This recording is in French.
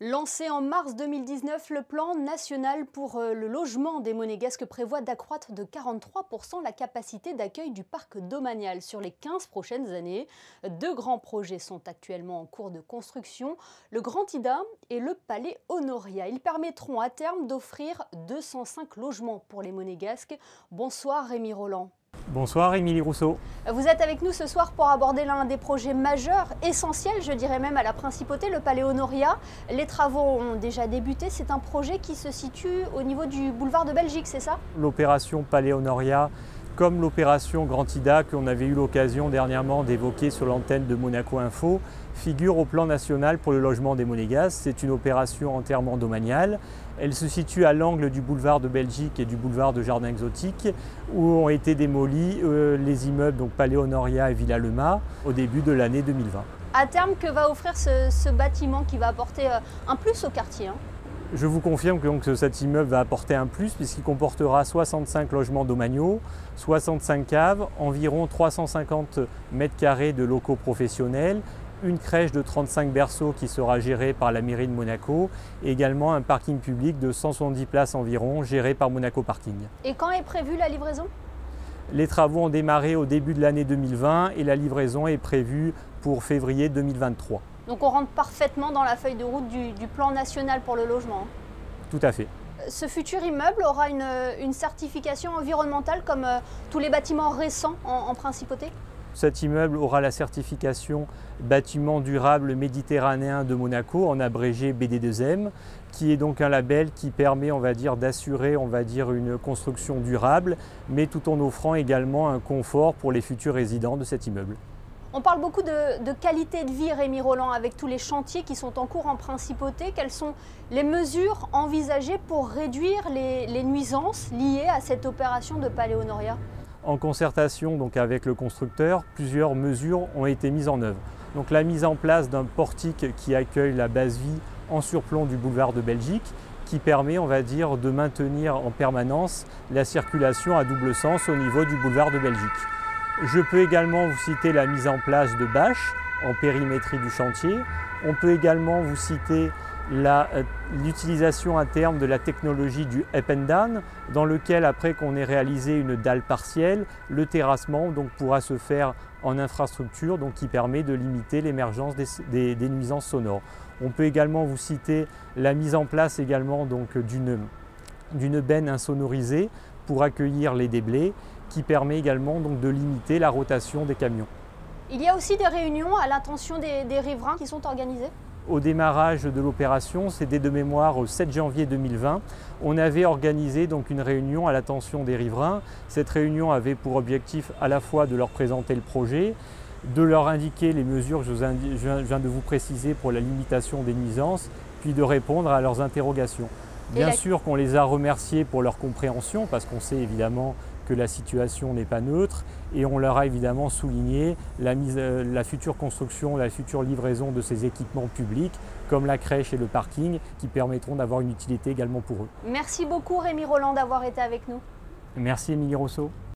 Lancé en mars 2019, le plan national pour le logement des Monégasques prévoit d'accroître de 43% la capacité d'accueil du parc domanial sur les 15 prochaines années. Deux grands projets sont actuellement en cours de construction, le Grand Ida et le Palais Honoria. Ils permettront à terme d'offrir 205 logements pour les Monégasques. Bonsoir Rémi Roland. Bonsoir Émilie Rousseau. Vous êtes avec nous ce soir pour aborder l'un des projets majeurs, essentiels, je dirais même à la Principauté, le Palais Honoria. Les travaux ont déjà débuté. C'est un projet qui se situe au niveau du boulevard de Belgique, c'est ça? L'opération Palais Honoria, comme l'opération Grand Ida qu'on avait eu l'occasion dernièrement d'évoquer sur l'antenne de Monaco Info, figure au plan national pour le logement des Monégasques. C'est une opération entièrement domaniale. Elle se situe à l'angle du boulevard de Belgique et du boulevard de Jardin Exotique, où ont été démolis les immeubles donc Palais Honoria et Villa Lema au début de l'année 2020. À terme, que va offrir ce bâtiment qui va apporter un plus au quartier, hein? Je vous confirme que donc, cet immeuble va apporter un plus puisqu'il comportera 65 logements domaniaux, 65 caves, environ 350 mètres carrés de locaux professionnels, une crèche de 35 berceaux qui sera gérée par la mairie de Monaco et également un parking public de 170 places environ géré par Monaco Parking. Et quand est prévue la livraison? Les travaux ont démarré au début de l'année 2020 et la livraison est prévue pour février 2023. Donc on rentre parfaitement dans la feuille de route du plan national pour le logement. Tout à fait. Ce futur immeuble aura une certification environnementale comme tous les bâtiments récents en Principauté? Cet immeuble aura la certification bâtiment durable méditerranéen de Monaco, en abrégé BD2M, qui est donc un label qui permet, d'assurer, une construction durable, mais tout en offrant également un confort pour les futurs résidents de cet immeuble. On parle beaucoup de qualité de vie, Rémi Roland, avec tous les chantiers qui sont en cours en Principauté. Quelles sont les mesures envisagées pour réduire les nuisances liées à cette opération de Palais Honoria? En concertation donc avec le constructeur, plusieurs mesures ont été mises en œuvre. Donc la mise en place d'un portique qui accueille la base vie en surplomb du boulevard de Belgique, qui permet de maintenir en permanence la circulation à double sens au niveau du boulevard de Belgique. Je peux également vous citer la mise en place de bâches en périmétrie du chantier. On peut également vous citer l'utilisation à terme de la technologie du up and down, dans lequel, après qu'on ait réalisé une dalle partielle, le terrassement pourra se faire en infrastructure, qui permet de limiter l'émergence des nuisances sonores. On peut également vous citer la mise en place également d'une benne insonorisée pour accueillir les déblais, qui permet également de limiter la rotation des camions. Il y a aussi des réunions à l'intention des riverains qui sont organisées? Au démarrage de l'opération, c'était de mémoire au 7 janvier 2020, on avait organisé une réunion à l'attention des riverains. Cette réunion avait pour objectif à la fois de leur présenter le projet, de leur indiquer les mesures que je viens de vous préciser pour la limitation des nuisances, puis de répondre à leurs interrogations. Bien sûr qu'on les a remerciés pour leur compréhension, parce qu'on sait évidemment que la situation n'est pas neutre, et on leur a évidemment souligné la future construction, la future livraison de ces équipements publics, comme la crèche et le parking, qui permettront d'avoir une utilité également pour eux. Merci beaucoup Rémi Roland d'avoir été avec nous. Merci Émilie Rousseau.